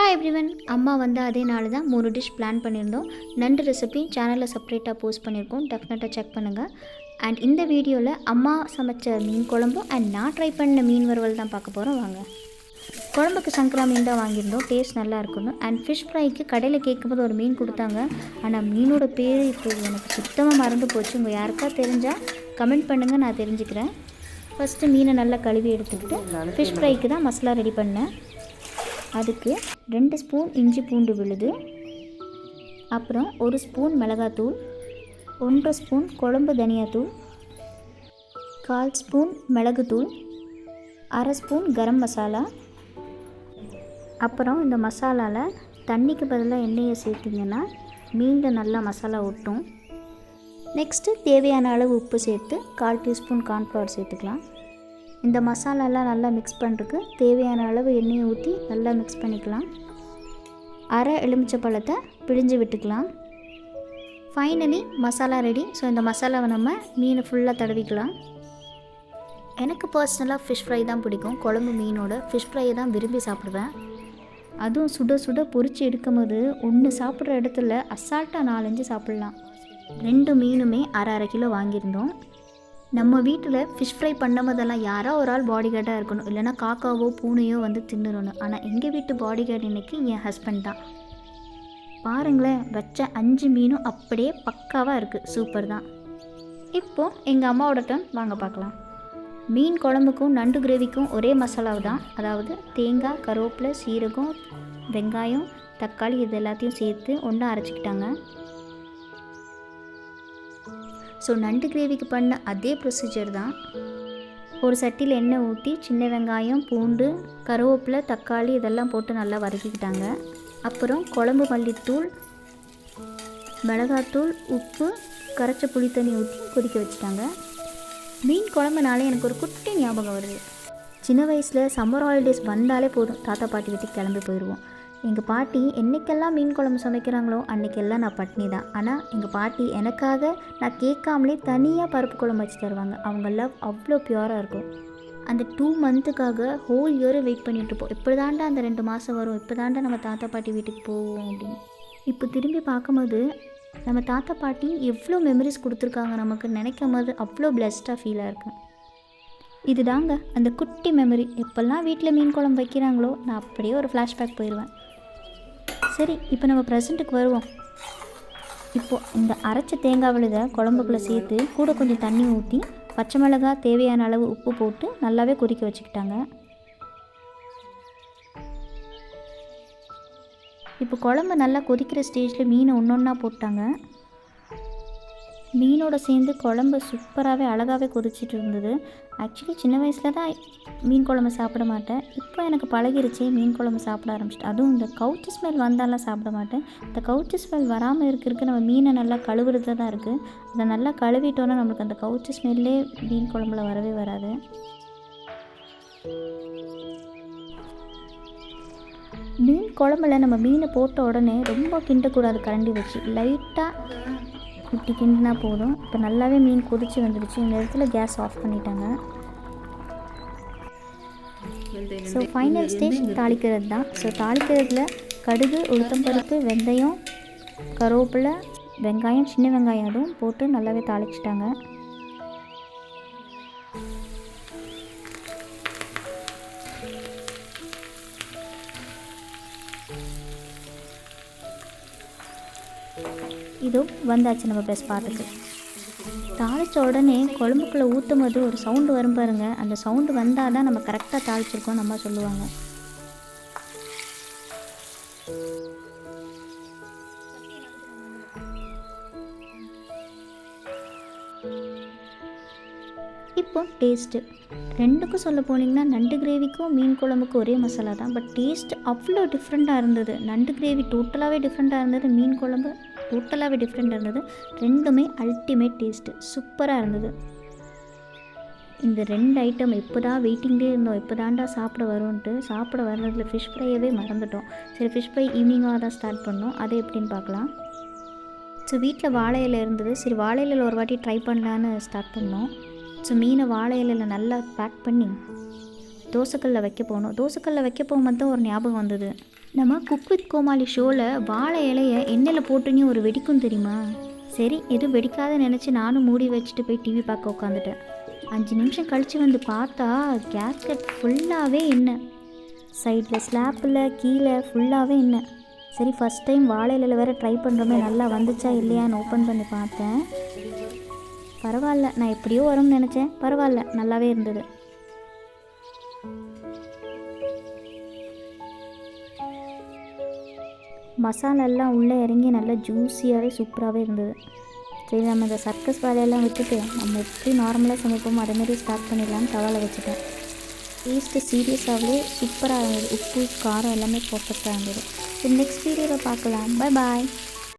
Hi everyone. அம்மா வந்து அதே நாள் தான் 3 டிஷ் பிளான் பண்ணியிருந்தோம். நண்டு ரெசிபி சேனலில் செப்பரேட்டாக போஸ்ட் பண்ணியிருக்கோம், டெஃபினட்டாக செக் பண்ணுங்கள். அண்ட் இந்த வீடியோவில் அம்மா சமைச்ச மீன் குழம்பும் அண்ட் நான் ட்ரை பண்ண மீன் வறுவல் தான் பார்க்க போகிறோம். வாங்க. குழம்புக்கு சங்கரா மீன் தான் வாங்கியிருந்தோம், டேஸ்ட் நல்லா இருக்கணும். அண்ட் ஃபிஷ் ஃப்ரைக்கு கடையில் கேட்கும்போது ஒரு மீன் கொடுத்தாங்க, ஆனால் மீனோட பேர் இப்போ எனக்கு சுத்தமாக மறந்து போச்சு. உங்கள் யாருக்கா தெரிஞ்சால் கமெண்ட் பண்ணுங்கள், நான் தெரிஞ்சுக்கிறேன். ஃபஸ்ட்டு மீனை நல்லா கழுவி எடுத்துக்கிட்டு ஃபிஷ் ஃப்ரைக்கு தான் மசாலா ரெடி பண்ணேன். அதுக்கு 2 ஸ்பூன் இஞ்சி பூண்டு விழுது, அப்புறம் 1 ஸ்பூன் மிளகாத்தூள், 1 ஸ்பூன் குழம்பு தனியாத்தூள், 1/4 ஸ்பூன் மிளகுத்தூள், 1/2 ஸ்பூன் கரம் மசாலா. அப்புறம் இந்த மசாலாவில் தண்ணிக்கு பதிலாக எண்ணெயை சேர்த்திங்கன்னா மீனில் நல்லா மசாலா ஒட்டும். நெக்ஸ்ட்டு தேவையான அளவு உப்பு சேர்த்து 1/4 டீஸ்பூன் கார்ன்ஃப்ளவர் சேர்த்துக்கலாம். இந்த மசாலாலாம் நல்லா மிக்ஸ் பண்ணுறதுக்கு தேவையான அளவு எண்ணெயை ஊற்றி நல்லா மிக்ஸ் பண்ணிக்கலாம். 1/2 எலுமிச்சை பழத்தை பிழிஞ்சு விட்டுக்கலாம். Finally masala ready. ஸோ இந்த மசாலாவை நம்ம மீனை ஃபுல்லாக தடவிக்கலாம். எனக்கு பர்சனலாக ஃபிஷ் ஃப்ரை தான் பிடிக்கும். குழம்பு மீனோட ஃபிஷ் ஃப்ரையை தான் விரும்பி சாப்பிடுவேன். அதுவும் சுட சுட பொரித்து எடுக்கும் போது ஒன்று சாப்பிட்ற இடத்துல அசால்ட்டாக 4-5 சாப்பிட்லாம். 2 மீனுமே 1/2 கிலோ வாங்கியிருந்தோம். நம்ம வீட்டில் ஃபிஷ் ஃப்ரை பண்ணும் போதெல்லாம் யாரோ ஒரு ஆள் பாடி கார்டாக இருக்கணும், இல்லைனா காக்காவோ பூனையோ வந்து தின்னுடணும். ஆனால் எங்கள் வீட்டு பாடி கார்டு இன்றைக்கி என் ஹஸ்பண்ட் தான். பாருங்களேன், வச்ச 5 மீனும் அப்படியே பக்காவாக இருக்குது. சூப்பர் தான். இப்போது எங்கள் அம்மாவோட டர்ன், வாங்க பார்க்கலாம். மீன் குழம்புக்கும் நண்டு கிரேவிக்கும் ஒரே மசாலாவை தான், அதாவது தேங்காய், கருவேப்பிலை, சீரகம், வெங்காயம், தக்காளி இது எல்லாத்தையும் சேர்த்து ஒன்றா அரைச்சிக்கிட்டாங்க. ஸோ நண்டு கிரேவிக்கு பண்ண அதே ப்ரொசீஜர் தான். ஒரு சட்டியில் எண்ணெய் ஊற்றி சின்ன வெங்காயம், பூண்டு, கருவேப்பிலை, தக்காளி இதெல்லாம் போட்டு நல்லா வதக்கிக்கிட்டாங்க. அப்புறம் குழம்பு மல்லித்தூள், மிளகாத்தூள், உப்பு, கரைச்ச புளி தண்ணி ஊற்றி கொதிக்க வச்சுட்டாங்க. மீன் குழம்புனாலே எனக்கு ஒரு குட்டி ஞாபகம் வருது. சின்ன வயசில் சம்மர் ஹாலிடேஸ் வந்தாலே போதும், தாத்தா பாட்டி வீட்டுக்கு கிளம்பி போயிடுவோம். எங்கள் பாட்டி என்றைக்கெல்லாம் மீன் குழம்பு சமைக்கிறாங்களோ அன்றைக்கெல்லாம் நான் பட்னி தான். ஆனால் எங்கள் பாட்டி எனக்காக நான் கேட்காமலே தனியாக பருப்பு குழம்பு வச்சு தருவாங்க. அவங்க லவ் அவ்வளோ பியூராக இருக்கும். அந்த 2 மந்த்துக்காக ஹோல் இயர் வெயிட் பண்ணிகிட்ருப்போம். இப்போ தாண்டா அந்த 2 மாதம் வரும், இப்போ தாண்டா நம்ம தாத்தா பாட்டி வீட்டுக்கு போவோம் அப்படின்னு. இப்போ திரும்பி பார்க்கும்போது நம்ம தாத்தா பாட்டி எவ்வளோ மெமரிஸ் கொடுத்துருக்காங்க நமக்கு, நினைக்கும் போது அவ்வளோ பிளெஸ்டாக ஃபீலாக இருக்குது. இது தாங்க அந்த குட்டி மெமரி. எப்போல்லாம் வீட்டில் மீன் குழம்பு வைக்கிறாங்களோ நான் அப்படியே ஒரு ஃப்ளாஷ்பேக் போயிடுவேன். சரி, இப்போ நம்ம ப்ரெசண்ட்டுக்கு வருவோம். இப்போது இந்த அரைச்ச தேங்காய் விழுதை குழம்புக்குள்ளே சேர்த்து கூட கொஞ்சம் தண்ணி ஊற்றி பச்சை மிளகாய், தேவையான அளவு உப்பு போட்டு நல்லாவே கொதிக்க வச்சுக்கிட்டாங்க. இப்போ குழம்பு நல்லா கொதிக்கிற ஸ்டேஜில் மீனை ஒன்றா போட்டாங்க. மீனோட சேர்ந்து குழம்பு சூப்பராகவே அழகாகவே கொதிச்சிட்டு இருந்தது. ஆக்சுவலி சின்ன வயசில் தான் மீன் குழம்பு சாப்பிட மாட்டேன். இப்போ எனக்கு பழகிருச்சு மீன் குழம்பு சாப்பிட ஆரம்பிச்சிட்டேன். அதுவும் இந்த கவுச்சி ஸ்மெல் வந்தாலாம் சாப்பிட மாட்டேன். இந்த கவுச்சி ஸ்மெல் வராமல் இருக்கிறதுக்கு நம்ம மீனை நல்லா கழுவுறது தான் இருக்குது. அதை நல்லா கழுவிட்டோன்னா நம்மளுக்கு அந்த கவுச்சி ஸ்மெல்லே மீன் குழம்புல வரவே வராது. மீன் குழம்புல நம்ம மீனை போட்ட உடனே ரொம்ப கிண்டக்கூடாது. கரண்டி வச்சு லைட்டாக இப்படி கிண்டினா போதும். இப்போ நல்லாவே மீன் கொதிச்சு வந்துடுச்சு. இந்த இடத்துல கேஸ் ஆஃப் பண்ணிட்டாங்க. ஸோ ஃபைனல் ஸ்டேஜ் தாளிக்கிறது தான். ஸோ தாளிக்கிறதுல கடுகு, உளுத்தம்பருப்பு, வெந்தயம், கருவேப்பிலை, வெங்காயம், சின்ன வெங்காயம் அதுவும் போட்டு நல்லாவே தாளிச்சிட்டாங்க. இதோ வந்தாச்சு நம்ம பெஸ்ட் பார்த்துக்கு. தாளித்த உடனே குழம்புக்குள்ளே ஊற்றும் போது ஒரு சவுண்டு வரும் பாருங்கள். அந்த சவுண்டு வந்தால் தான் நம்ம கரெக்டாக தாளிச்சிருக்கோம் நம்ம சொல்லுவாங்க. இப்போ டேஸ்ட்டு ரெண்டுக்கும் சொல்ல போனீங்கன்னா நண்டு கிரேவிக்கும் மீன் குழம்புக்கும் ஒரே மசாலா தான். பட் டேஸ்ட் அவ்வளோ டிஃப்ரெண்ட்டாக இருந்தது. நண்டு கிரேவி டோட்டலாகவே டிஃப்ரெண்ட்டாக இருந்தது, மீன் குழம்பு டோட்டலாகவே டிஃப்ரெண்ட்டாக இருந்தது. ரெண்டுமே அல்டிமேட் டேஸ்ட்டு, சூப்பராக இருந்தது. இந்த 2 ஐட்டம் எப்போ தான் வெயிட்டிங்லேயே இருந்தோம், எப்போ தாண்டா சாப்பிட வரும்ன்ட்டு. சாப்பிட வர்றதுல ஃபிஷ் ஃப்ரையவே மறந்துட்டோம். சரி, ஃபிஷ் ஃப்ரை ஈவினிங்காக தான் ஸ்டார்ட் பண்ணோம். அதை எப்படின்னு பார்க்கலாம். ஸோ வீட்டில் வாழை இலை இருந்தது. சரி, வாழை இலையில் ஒரு வாட்டி ட்ரை பண்ணலான்னு ஸ்டார்ட் பண்ணோம். ஸோ மீனை வாழை இலையில் நல்லா பேக் பண்ணி தோசைக்கல்லில் வைக்க போனோம். தோசைக்கல்லில் வைக்க போகும்போது தான் ஒரு ஞாபகம் வந்தது. நம்ம குக் வித் கோமாளி ஷோவில் வாழை இலையை எண்ணெயில் போட்டுன்னு ஒரு வெடிக்கும் தெரியுமா? சரி எதுவும் வெடிக்காத நினச்சி நானும் மூடி வச்சுட்டு போய் டிவி பார்க்க உட்காந்துட்டேன். 5 நிமிஷம் கழித்து வந்து பார்த்தா கேஸ்கெட் ஃபுல்லாகவே எண்ணெய், சைடில் ஸ்லாப்பில் கீழே ஃபுல்லாகவே எண்ணெய். சரி ஃபஸ்ட் டைம் வாழை இலையில் வேறு ட்ரை பண்ணுறோமே, நல்லா வந்துச்சா இல்லையான்னு ஓப்பன் பண்ணி பார்த்தேன். பரவாயில்ல, நான் எப்படியோ வரும்னு நினச்சேன், பரவாயில்ல நல்லாவே இருந்தது. மசாலெல்லாம் உள்ளே இறங்கி நல்லா ஜூஸியாகவே சூப்பராகவே இருந்தது. சரி நம்ம இந்த சர்க்கஸ் வேலையெல்லாம் விட்டுட்டு நம்ம எப்படி நார்மலாக சமைப்போமோ அதேமாரி ஸ்டார்ட் பண்ணிடலான்னு தவாவில் வச்சுட்டேன். டேஸ்ட்டு சீரியஸாகவே சூப்பராக இருந்தது. உப்பு காரம் எல்லாமே பர்ஃபெக்டாக இருந்தது. ஸோ நெக்ஸ்ட் வீடியோவில் பார்க்கலாம். Bye bye.